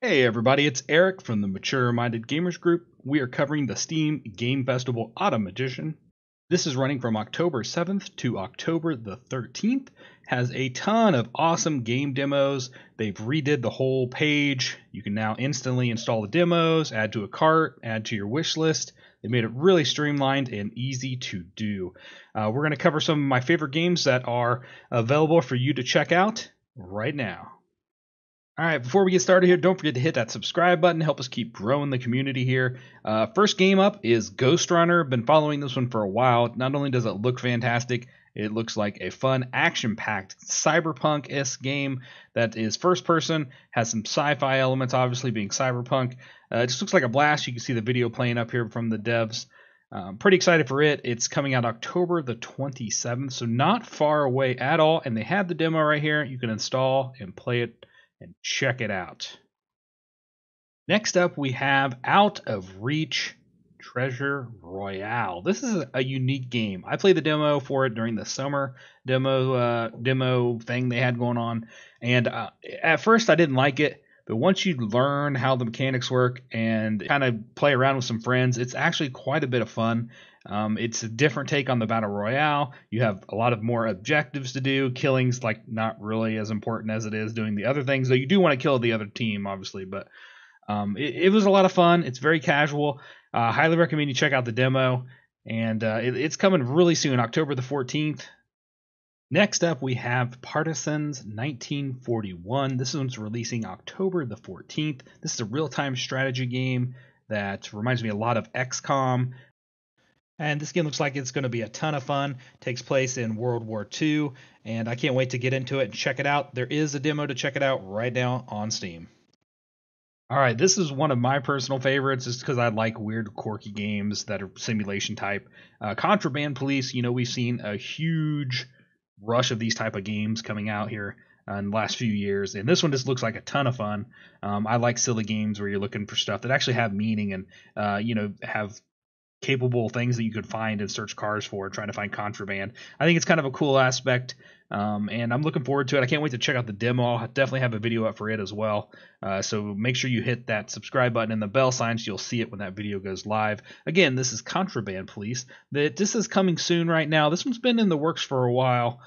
Hey everybody, it's Eric from the Mature Minded Gamers Group. We are covering the Steam Game Festival Autumn Edition. This is running from October 7th to October the 13th. Has a ton of awesome game demos. They've redid the whole page. You can now instantly install the demos, add to a cart, add to your wish list. They made it really streamlined and easy to do. We're going to cover some of my favorite games that are available for you to check out right now. Alright, before we get started here, don't forget to hit that subscribe button, help us keep growing the community here. First game up is Ghostrunner. Been following this one for a while. Not only does it look fantastic, it looks like a fun, action-packed, cyberpunk-esque game that is first-person, has some sci-fi elements, obviously being cyberpunk. It just looks like a blast. You can see the video playing up here from the devs. Pretty excited for it. It's coming out October the 27th, so not far away at all. And they have the demo right here. You can install and play it and check it out. Next up, we have Out of Reach Treasure Royale. This is a unique game. I played the demo for it during the summer demo thing they had going on, and at first I didn't like it, but once you learn how the mechanics work and kind of play around with some friends, it's actually quite a bit of fun. It's a different take on the Battle Royale. You have a lot of more objectives to do. Killing's like not really as important as it is doing the other things, though you do want to kill the other team, obviously, but it was a lot of fun. It's very casual. Highly recommend you check out the demo, and it's coming really soon, October the 14th. Next up, we have Partisans 1941. This one's releasing October the 14th. This is a real-time strategy game that reminds me a lot of XCOM. And this game looks like it's going to be a ton of fun. Takes place in World War II, and I can't wait to get into it and check it out. There is a demo to check it out right now on Steam. Alright, this is one of my personal favorites just because I like weird, quirky games that are simulation type. Contraband Police, you know, we've seen a huge rush of these type of games coming out here in the last few years, and this one just looks like a ton of fun. I like silly games where you're looking for stuff that actually have meaning and, have capable things that you could find and search cars for, trying to find contraband. I think it's kind of a cool aspect, and I'm looking forward to it. I can't wait to check out the demo. I'll definitely have a video up for it as well, so make sure you hit that subscribe button and the bell sign so you'll see it when that video goes live. Again, this is Contraband Police. This is coming soon right now. This one's been in the works for a while,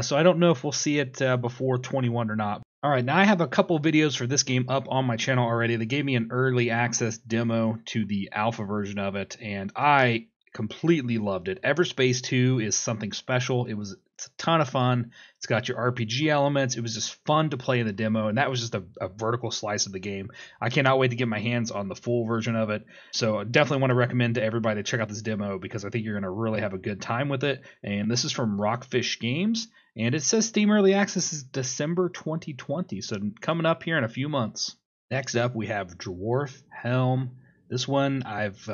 so I don't know if we'll see it before 21 or not. Alright, now I have a couple videos for this game up on my channel already. They gave me an early access demo to the alpha version of it, and I completely loved it. Everspace II is something special. It's a ton of fun. It's got your RPG elements. It was just fun to play in the demo, and that was just a vertical slice of the game. I cannot wait to get my hands on the full version of it, so I definitely want to recommend to everybody to check out this demo because I think you're going to really have a good time with it. And this is from Rockfish Games, and it says Steam Early Access is December 2020, so coming up here in a few months. Next up, we have Dwarf Helm. This one I've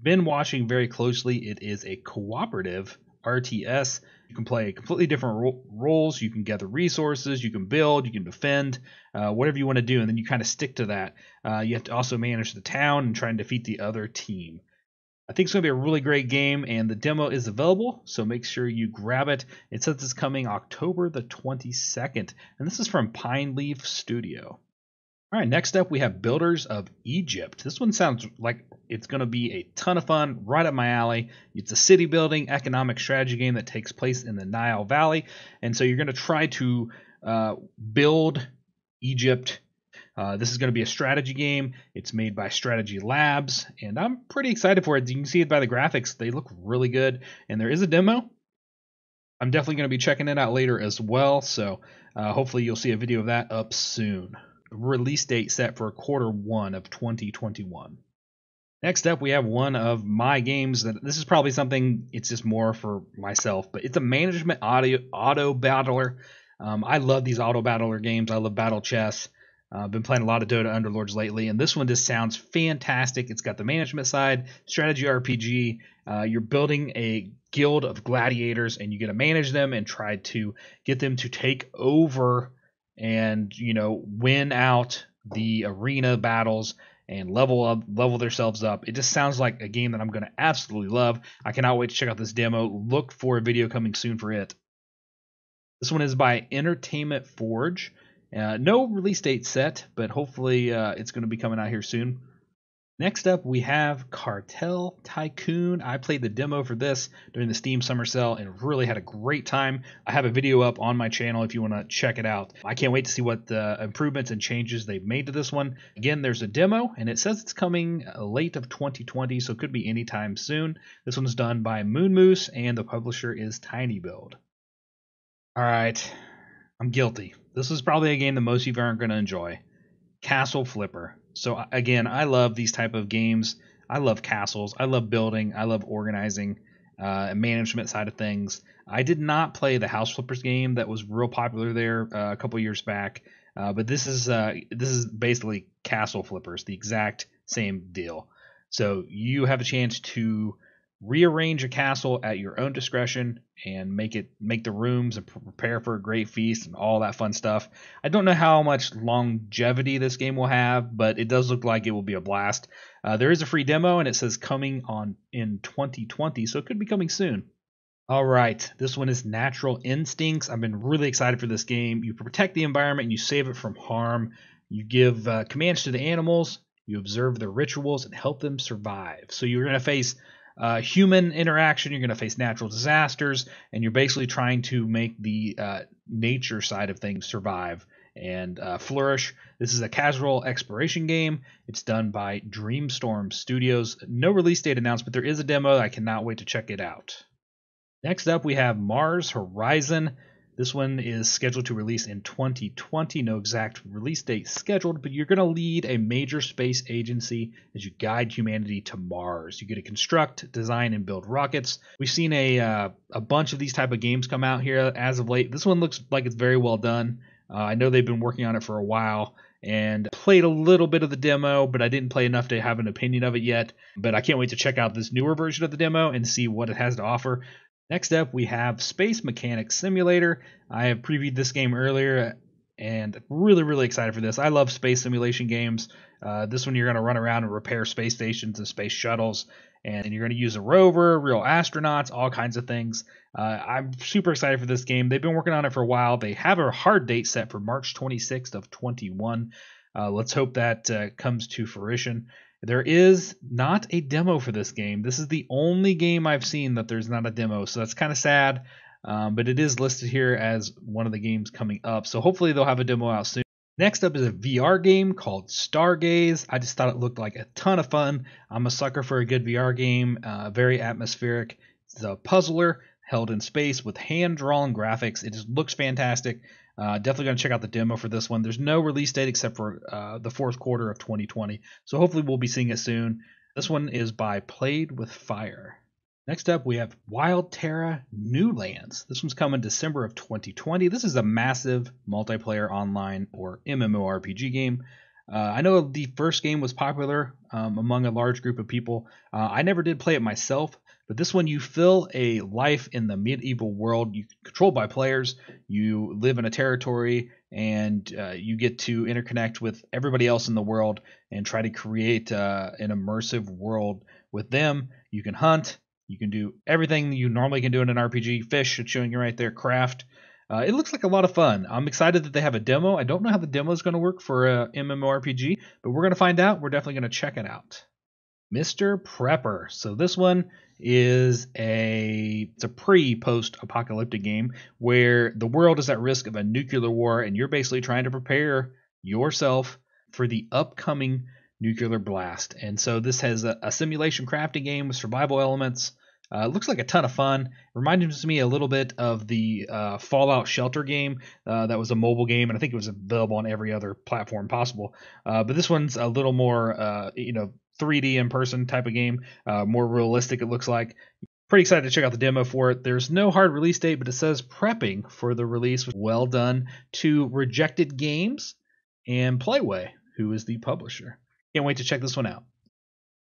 been watching very closely. It is a cooperative RTS. You can play completely different roles. You can gather resources, you can build, you can defend, whatever you want to do, and then you kind of stick to that. You have to also manage the town and try and defeat the other team. I think it's going to be a really great game, and the demo is available, so make sure you grab it. It says it's coming October the 22nd, and this is from Pine Leaf Studio. All right, next up we have Builders of Egypt. This one sounds like it's going to be a ton of fun, right up my alley. It's a city building economic strategy game that takes place in the Nile Valley, and so you're going to try to build Egypt. This is going to be a strategy game. It's made by Strategy Labs, and I'm pretty excited for it. You can see it by the graphics. They look really good, and there is a demo. I'm definitely going to be checking it out later as well, so hopefully you'll see a video of that up soon. Release date set for Q1 of 2021. Next up, we have one of my games that this is probably something, it's just more for myself, but it's a management auto battler. I love these auto battler games. I love battle chess. I've been playing a lot of Dota Underlords lately, and this one just sounds fantastic. It's got the management side, strategy RPG. You're building a guild of gladiators, and you get to manage them and try to get them to take over and win out the arena battles and level themselves up. It just sounds like a game that I'm going to absolutely love. I cannot wait to check out this demo. Look for a video coming soon for it. This one is by Entertainment Forge, No release date set, but hopefully it's going to be coming out here soon. Next up, we have Cartel Tycoon. I played the demo for this during the Steam Summer Sale and really had a great time. I have a video up on my channel if you want to check it out. I can't wait to see what improvements and changes they've made to this one. Again, there's a demo, and it says it's coming late of 2020, so it could be anytime soon. This one's done by Moon Moose, and the publisher is Tiny Build. All right, I'm guilty. This is probably a game that most of you aren't going to enjoy. Castle Flipper. So again, I love these type of games. I love castles. I love building. I love organizing, management side of things. I did not play the House Flippers game that was real popular there a couple years back, but this is basically Castle Flippers, the exact same deal. So you have a chance to rearrange a castle at your own discretion and make the rooms and prepare for a great feast and all that fun stuff. I don't know how much longevity this game will have, but it does look like it will be a blast. There is a free demo, and it says coming on in 2020, so it could be coming soon. All right, this one is Natural Instincts. I've been really excited for this game. You protect the environment and you save it from harm. You give commands to the animals. You observe their rituals and help them survive. So you're going to face human interaction, you're going to face natural disasters, and you're basically trying to make the nature side of things survive and flourish. This is a casual exploration game. It's done by Dreamstorm Studios. No release date announced, but there is a demo. I cannot wait to check it out. Next up, we have Mars Horizon. This one is scheduled to release in 2020. No exact release date scheduled, but you're going to lead a major space agency as you guide humanity to Mars. You get to construct, design, and build rockets. We've seen a bunch of these type of games come out here as of late. This one looks like it's very well done. I know they've been working on it for a while and played a little bit of the demo, but I didn't play enough to have an opinion of it yet. But I can't wait to check out this newer version of the demo and see what it has to offer. Next up, we have Space Mechanics Simulator. I have previewed this game earlier and really excited for this. I love space simulation games. This one you're going to run around and repair space stations and space shuttles, and you're going to use a rover, real astronauts, all kinds of things. I'm super excited for this game. They've been working on it for a while. They have a hard date set for March 26th of 21. Let's hope that comes to fruition. There is not a demo for this game. This is the only game I've seen that there's not a demo, so that's kind of sad, but it is listed here as one of the games coming up, so hopefully they'll have a demo out soon. Next up is a VR game called StarGaze. I just thought it looked like a ton of fun. I'm a sucker for a good VR game, very atmospheric. It's a puzzler held in space with hand-drawn graphics. It just looks fantastic. Definitely going to check out the demo for this one. There's no release date except for the fourth quarter of 2020, so hopefully we'll be seeing it soon. This one is by Played with Fire. Next up, we have Wild Terra New Lands. This one's coming December of 2020. This is a massive multiplayer online or MMORPG game. I know the first game was popular among a large group of people. I never did play it myself, but this one you fill a life in the medieval world. You controlled by players. You live in a territory, and you get to interconnect with everybody else in the world and try to create an immersive world with them. You can hunt. You can do everything you normally can do in an RPG. Fish, it's showing you right there. Craft. It looks like a lot of fun. I'm excited that they have a demo. I don't know how the demo is going to work for a MMORPG, but we're going to find out. We're definitely going to check it out. Mr. Prepper. So this one is it's a pre-post-apocalyptic game where the world is at risk of a nuclear war, and you're basically trying to prepare yourself for the upcoming nuclear blast. And so this has a simulation crafting game with survival elements. It looks like a ton of fun. Reminds me a little bit of the Fallout Shelter game that was a mobile game, and I think it was available on every other platform possible. But this one's a little more, 3D in-person type of game, more realistic it looks like. Pretty excited to check out the demo for it. There's no hard release date, but it says prepping for the release. Well done to Rejected Games and Playway, who is the publisher. Can't wait to check this one out.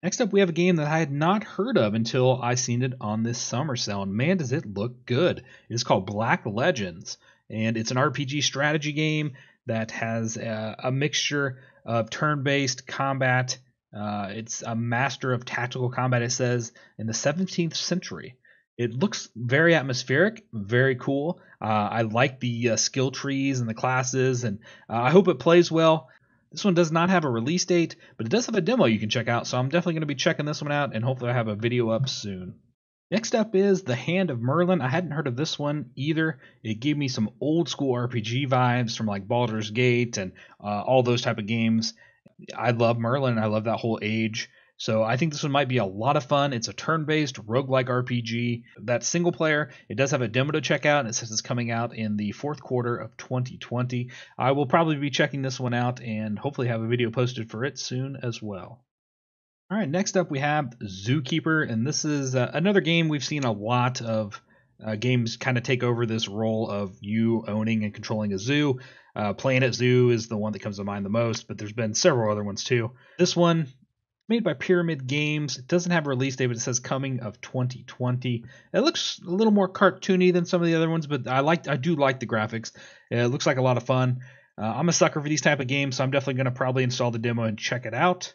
Next up, we have a game that I had not heard of until I seen it on this summer sale, and man, does it look good. It is called Black Legends, and it's an RPG strategy game that has a mixture of turn-based combat. It's a master of tactical combat, it says, in the 17th century. It looks very atmospheric, very cool. I like the skill trees and the classes, and I hope it plays well. This one does not have a release date, but it does have a demo you can check out, so I'm definitely going to be checking this one out, and hopefully I have a video up soon. Next up is the Hand of Merlin. I hadn't heard of this one either. It gave me some old school RPG vibes from like Baldur's Gate and all those type of games. I love Merlin. I love that whole age. So I think this one might be a lot of fun. It's a turn-based roguelike RPG. That's single player. It does have a demo to check out, and it says it's coming out in the fourth quarter of 2020. I will probably be checking this one out and hopefully have a video posted for it soon as well. All right, next up we have ZooKeeper, and this is another game we've seen a lot of games kind of take over this role of you owning and controlling a zoo. Planet Zoo is the one that comes to mind the most, but there's been several other ones too. This one, made by Pyramid Games. It doesn't have a release date, but it says coming of 2020. It looks a little more cartoony than some of the other ones, but I do like the graphics. It looks like a lot of fun. I'm a sucker for these type of games, so I'm definitely going to probably install the demo and check it out.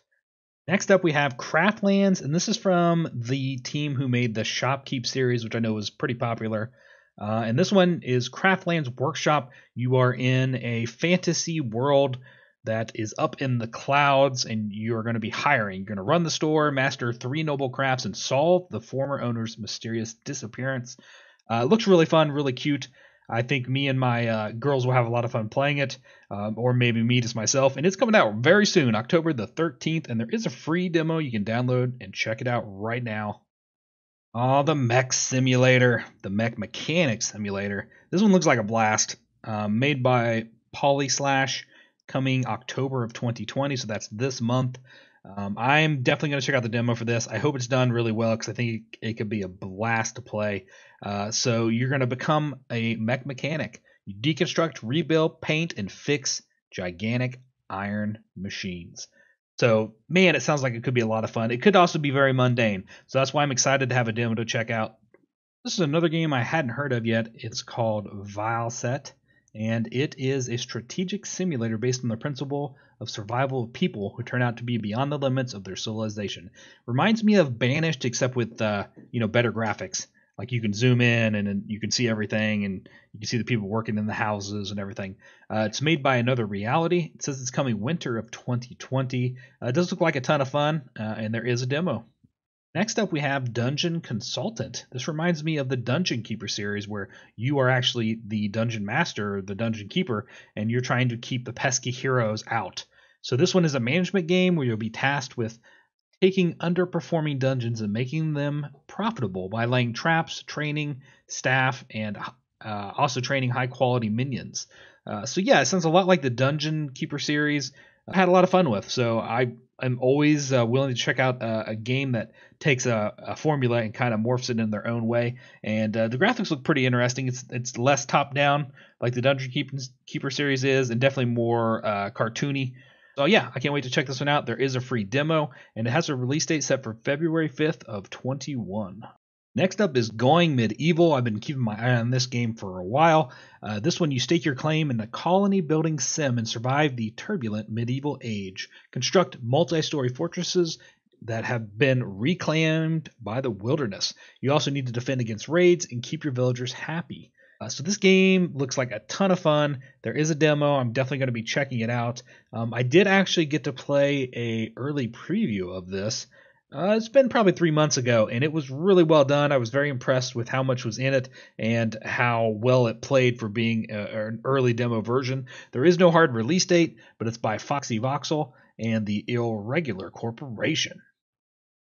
Next up, we have CraftLands, and this is from the team who made the Shopkeep series, which I know was pretty popular. And this one is CraftLands Workshop. You are in a fantasy world that is up in the clouds, and you're going to be hiring. You're going to run the store, master 3 noble crafts, and solve the former owner's mysterious disappearance. It looks really fun, really cute. I think me and my girls will have a lot of fun playing it, or maybe me just myself. And it's coming out very soon, October the 13th, and there is a free demo you can download and check it out right now. Oh, the Mech Simulator, the Mech Mechanic Simulator. This one looks like a blast. Made by Polyslash, coming October of 2020, so that's this month. I'm definitely going to check out the demo for this. I hope it's done really well because I think it could be a blast to play. So you're going to become a mech mechanic. You deconstruct, rebuild, paint, and fix gigantic iron machines. So, man, it sounds like it could be a lot of fun. It could also be very mundane. So that's why I'm excited to have a demo to check out. This is another game I hadn't heard of yet. It's called Vileset, and it is a strategic simulator based on the principle of survival of people who turn out to be beyond the limits of their civilization. Reminds me of Banished, except with better graphics. Like you can zoom in and you can see everything, and you can see the people working in the houses and everything. It's made by Another Reality. It says it's coming winter of 2020. It does look like a ton of fun, and there is a demo. Next up, we have Dungeon Consultant. This reminds me of the Dungeon Keeper series, where you are actually the dungeon master, or the dungeon keeper, and you're trying to keep the pesky heroes out. So this one is a management game where you'll be tasked with taking underperforming dungeons and making them profitable by laying traps, training staff, and also training high-quality minions. So yeah, it sounds a lot like the Dungeon Keeper series. I had a lot of fun with, so I'm always willing to check out a game that takes a formula and kind of morphs it in their own way. And the graphics look pretty interesting. It's less top-down like the Dungeon Keeper series is, and definitely more cartoony. So yeah, I can't wait to check this one out. There is a free demo, and it has a release date set for February 5th of 21. Next up is Going Medieval. I've been keeping my eye on this game for a while. This one, you stake your claim in a colony-building sim and survive the turbulent medieval age. Construct multi-story fortresses that have been reclaimed by the wilderness. You also need to defend against raids and keep your villagers happy. So this game looks like a ton of fun. There is a demo. I'm definitely going to be checking it out. I did actually get to play a early preview of this. It's been probably 3 months ago, and it was really well done. I was very impressed with how much was in it and how well it played for being an early demo version. There is no hard release date, but it's by Foxy Voxel and the Irregular Corporation.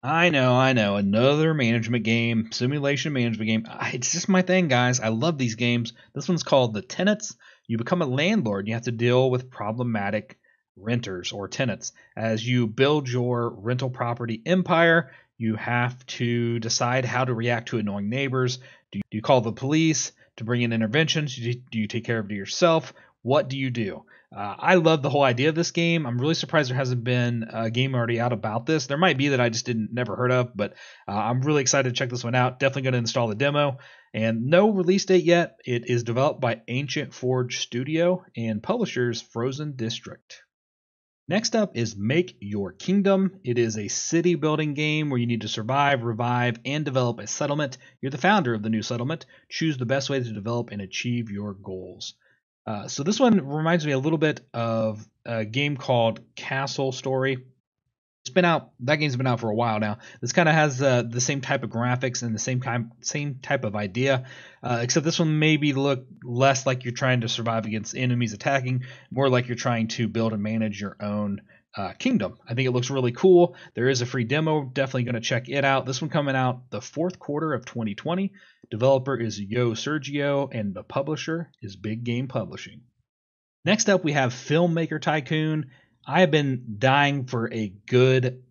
I know, another management game, simulation management game. It's just my thing, guys. I love these games. This one's called the Tenants. You become a landlord, and you have to deal with problematic renters or tenants. As you build your rental property empire, you have to decide how to react to annoying neighbors. Do you call the police to bring in interventions? Do you take care of it yourself? What do you do? I love the whole idea of this game. I'm really surprised there hasn't been a game already out about this. There might be that I just never heard of, but I'm really excited to check this one out. Definitely going to install the demo. And no release date yet. It is developed by Ancient Forge Studio and publishers Frozen District. Next up is Make Your Kingdom. It is a city building game where you need to survive, revive, and develop a settlement. You're the founder of the new settlement. Choose the best way to develop and achieve your goals. So this one reminds me a little bit of a game called Castle Story. It's been out. That game's been out for a while now. This kind of has the same type of graphics and the same type of idea, except this one maybe look less like you're trying to survive against enemies attacking, more like you're trying to build and manage your own kingdom. I think it looks really cool. There is a free demo. Definitely going to check it out. This one coming out the fourth quarter of 2020. Developer is Yo Sergio, and the publisher is Big Game Publishing. Next up, we have Filmmaker Tycoon. I have been dying for a good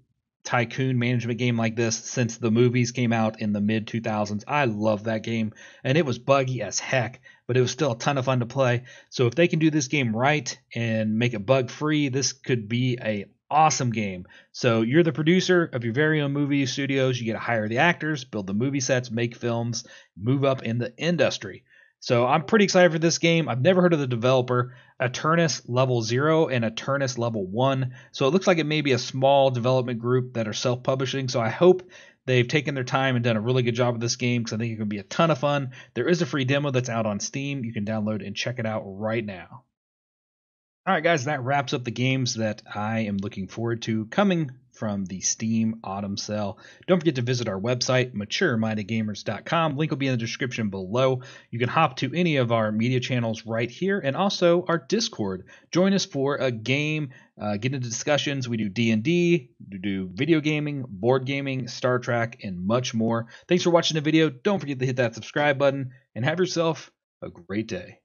tycoon management game like this since the movies came out in the mid-2000s. I love that game, and it was buggy as heck, but it was still a ton of fun to play. So if they can do this game right and make it bug-free, this could be an awesome game. So you're the producer of your very own movie studios. You get to hire the actors, build the movie sets, make films, move up in the industry. So I'm pretty excited for this game. I've never heard of the developer. Eternus Level 0 and Eternus Level 1. So it looks like it may be a small development group that are self-publishing. So I hope they've taken their time and done a really good job with this game because I think it could be a ton of fun. There is a free demo that's out on Steam. You can download and check it out right now. All right, guys, that wraps up the games that I am looking forward to coming from the Steam Autumn Sale. Don't forget to visit our website, maturemindedgamers.com. Link will be in the description below. You can hop to any of our media channels right here and also our Discord. Join us for a game, get into discussions. We do D&D, we do video gaming, board gaming, Star Trek, and much more. Thanks for watching the video. Don't forget to hit that subscribe button and have yourself a great day.